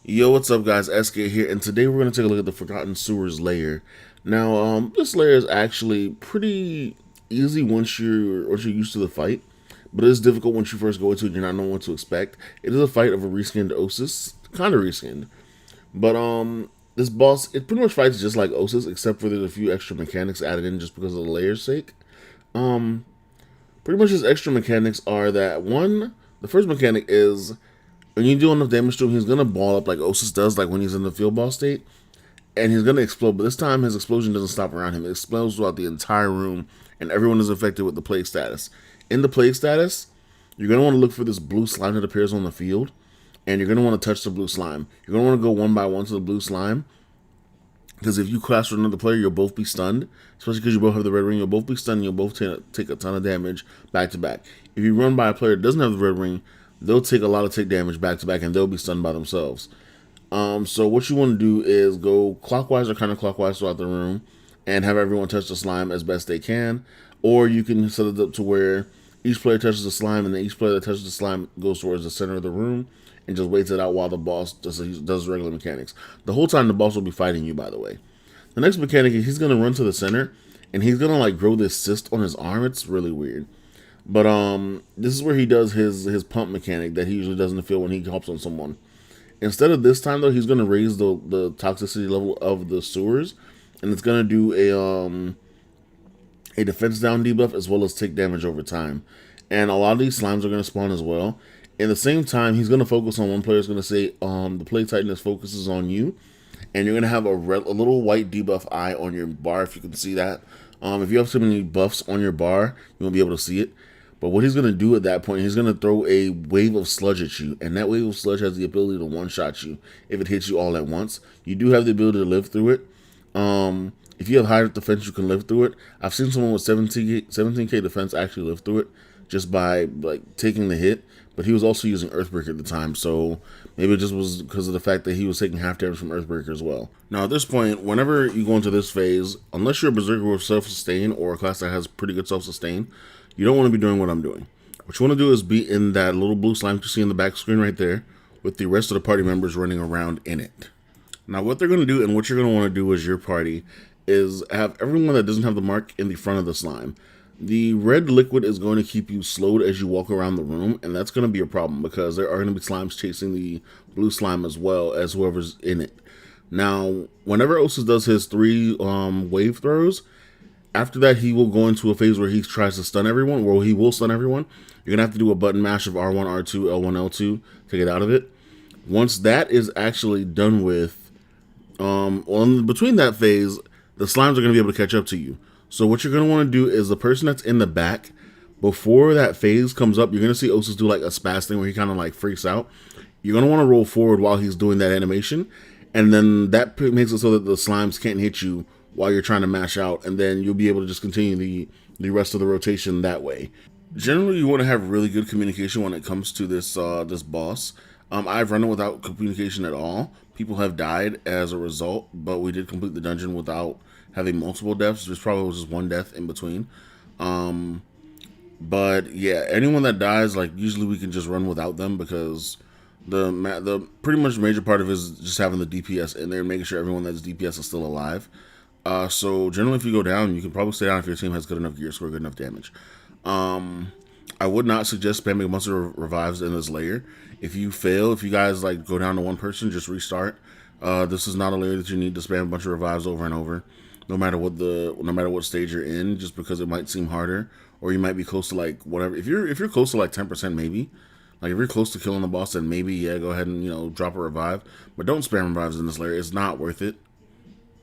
Yo, what's up, guys? SK here, and today we're going to take a look at the Forgotten Sewers layer. Now, this layer is actually pretty easy once you're used to the fight, but it is difficult once you first go into it. You're not knowing what to expect. It is a fight of a reskinned Osis, kind of reskinned, but this boss it pretty much fights just like Osis, except for there's a few extra mechanics added in just because of the layer's sake. Um, Pretty much his extra mechanics are that one. The first mechanic is when you do enough damage to him, he's gonna ball up like Osis does, like when he's in the field ball state, and he's gonna explode. But this time, his explosion doesn't stop around him; it explodes throughout the entire room, and everyone is affected with the plague status. In the plague status, you're gonna want to look for this blue slime that appears on the field, and you're gonna want to touch the blue slime. You're gonna want to go one by one to the blue slime, because if you clash with another player, you'll both be stunned. Especially because you both have the red ring, you'll both be stunned. You'll both take a ton of damage back to back. If you run by a player that doesn't have the red ring, they'll take a lot of tick damage back to back, and they'll be stunned by themselves. So what you want to do is go clockwise or counterclockwise throughout the room, and have everyone touch the slime as best they can. Or you can set it up to where each player touches the slime, and then each player that touches the slime goes towards the center of the room and just waits it out while the boss does regular mechanics. The whole time the boss will be fighting you, by the way. The next mechanic is he's gonna run to the center, and he's gonna like grow this cyst on his arm. It's really weird. But this is where he does his pump mechanic that he usually does in the field when he hops on someone. Instead of this time though, he's gonna raise the toxicity level of the sewers, and it's gonna do a defense down debuff as well as take damage over time. And a lot of these slimes are gonna spawn as well. In the same time, he's gonna focus on one player. Is gonna say the play tightness focuses on you, and you're gonna have a little white debuff eye on your bar if you can see that. If you have too many buffs on your bar, you won't be able to see it. But what he's going to do at that point, he's going to throw a wave of sludge at you. And that wave of sludge has the ability to one-shot you if it hits you all at once. You do have the ability to live through it. If you have higher defense, you can live through it. I've seen someone with 17k defense actually live through it just by like taking the hit. But he was also using Earthbreaker at the time, so maybe it just was because of the fact that he was taking half damage from Earthbreaker as well. Now at this point, whenever you go into this phase, unless you're a Berserker with self-sustain or a class that has pretty good self-sustain, you don't want to be doing what I'm doing. What you want to do is be in that little blue slime you see in the back screen right there with the rest of the party members running around in it. Now what they're going to do and what you're going to want to do as your party is have everyone that doesn't have the mark in the front of the slime. The red liquid is going to keep you slowed as you walk around the room, and that's going to be a problem because there are going to be slimes chasing the blue slime as well as whoever's in it. Now, whenever Osis does his 3 wave throws, after that, he will go into a phase where he tries to stun everyone, where he will stun everyone. You're going to have to do a button mash of R1, R2, L1, L2 to get out of it. Once that is actually done with, between that phase, the slimes are going to be able to catch up to you. So what you're going to want to do is the person that's in the back, before that phase comes up, you're going to see Osis do like a spaz thing where he kind of like freaks out. You're going to want to roll forward while he's doing that animation. And then that makes it so that the slimes can't hit you while you're trying to mash out, and then you'll be able to just continue the rest of the rotation that way. Generally, you want to have really good communication when it comes to this this boss. I've run it without communication at all. People have died as a result, but we did complete the dungeon without having multiple deaths. There's probably just one death in between. But yeah, anyone that dies, like usually we can just run without them because the pretty much major part of it is just having the DPS in there and making sure everyone that's DPS is still alive. So generally, if you go down, you can probably stay down if your team has good enough gear score, good enough damage. I would not suggest spamming a bunch of revives in this layer. If you fail, if you guys like go down to one person, just restart. This is not a layer that you need to spam a bunch of revives over and over, no matter what stage you're in, just because it might seem harder, or you might be close to like whatever. If you're close to like 10%, maybe. Like if you're close to killing the boss, then maybe yeah, go ahead and drop a revive. But don't spam revives in this layer. It's not worth it.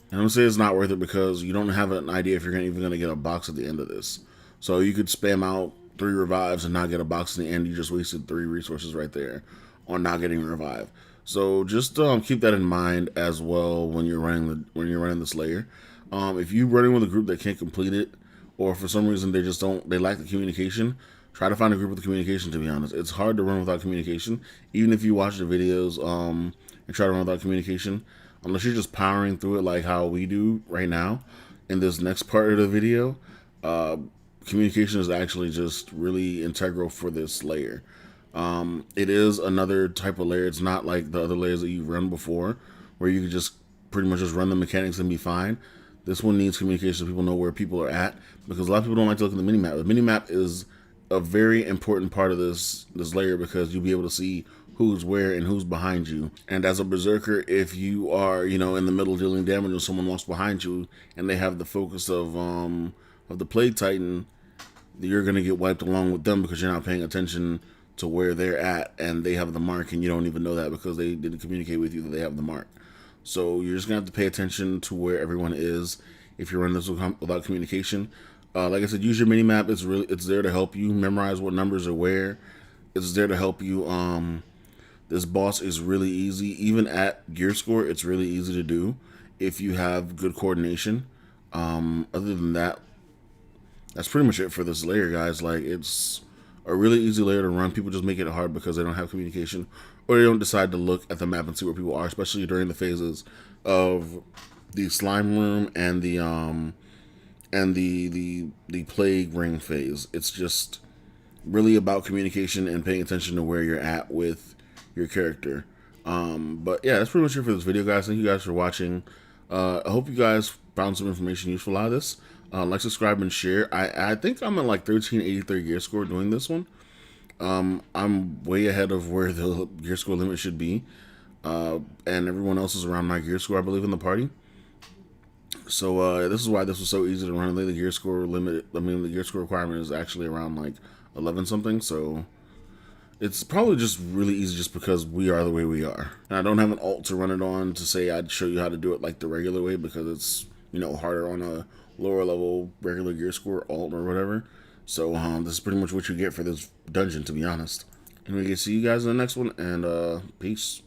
And I'm gonna say it's not worth it because you don't have an idea if you're even gonna get a box at the end of this. So you could spam out 3 revives and not get a box in the end. You just wasted 3 resources right there on not getting a revive. So just keep that in mind as well when you're running this layer. If you're running with a group that can't complete it, or for some reason they lack the communication, try to find a group with the communication. To be honest, it's hard to run without communication. Even if you watch the videos and try to run without communication, unless you're just powering through it like how we do right now in this next part of the video, communication is actually just really integral for this layer. It is another type of layer. It's not like the other layers that you've run before, where you can just pretty much just run the mechanics and be fine. This one needs communication so people know where people are at, because a lot of people don't like to look at the minimap. The minimap is a very important part of this layer, because you'll be able to see who's where and who's behind you. And as a berserker, if you are, you know, in the middle dealing damage and someone walks behind you and they have the focus of the Plague Titan, you're gonna get wiped along with them because you're not paying attention to where they're at, and they have the mark and you don't even know that because they didn't communicate with you that they have the mark. So you're just gonna have to pay attention to where everyone is if you're running this without communication. Like I said, use your mini map. It's there to help you memorize what numbers are where. It's there to help you. This boss is really easy. Even at gear score, it's really easy to do if you have good coordination. Other than that, that's pretty much it for this layer, guys. Like, it's a really easy layer to run. People just make it hard because they don't have communication, or they don't decide to look at the map and see where people are, especially during the phases of the slime room and the plague ring phase. It's just really about communication and paying attention to where you're at with your character. But yeah, that's pretty much it for this video, guys. Thank you guys for watching. I hope you guys found some information useful out of this. Like, subscribe, and share. I think I'm at like 1383 gear score doing this one. I'm way ahead of where the gear score limit should be. And everyone else is around my gear score, I believe, in the party. So this is why this was so easy to run. The gear score limit, I mean, the gear score requirement is actually around like 11 something. So it's probably just really easy just because we are the way we are. And I don't have an alt to run it on to say I'd show you how to do it like the regular way, because it's, you know, harder on a lower level regular gear score alt or whatever. So this is pretty much what you get for this dungeon, to be honest. And we can see you guys in the next one, and peace.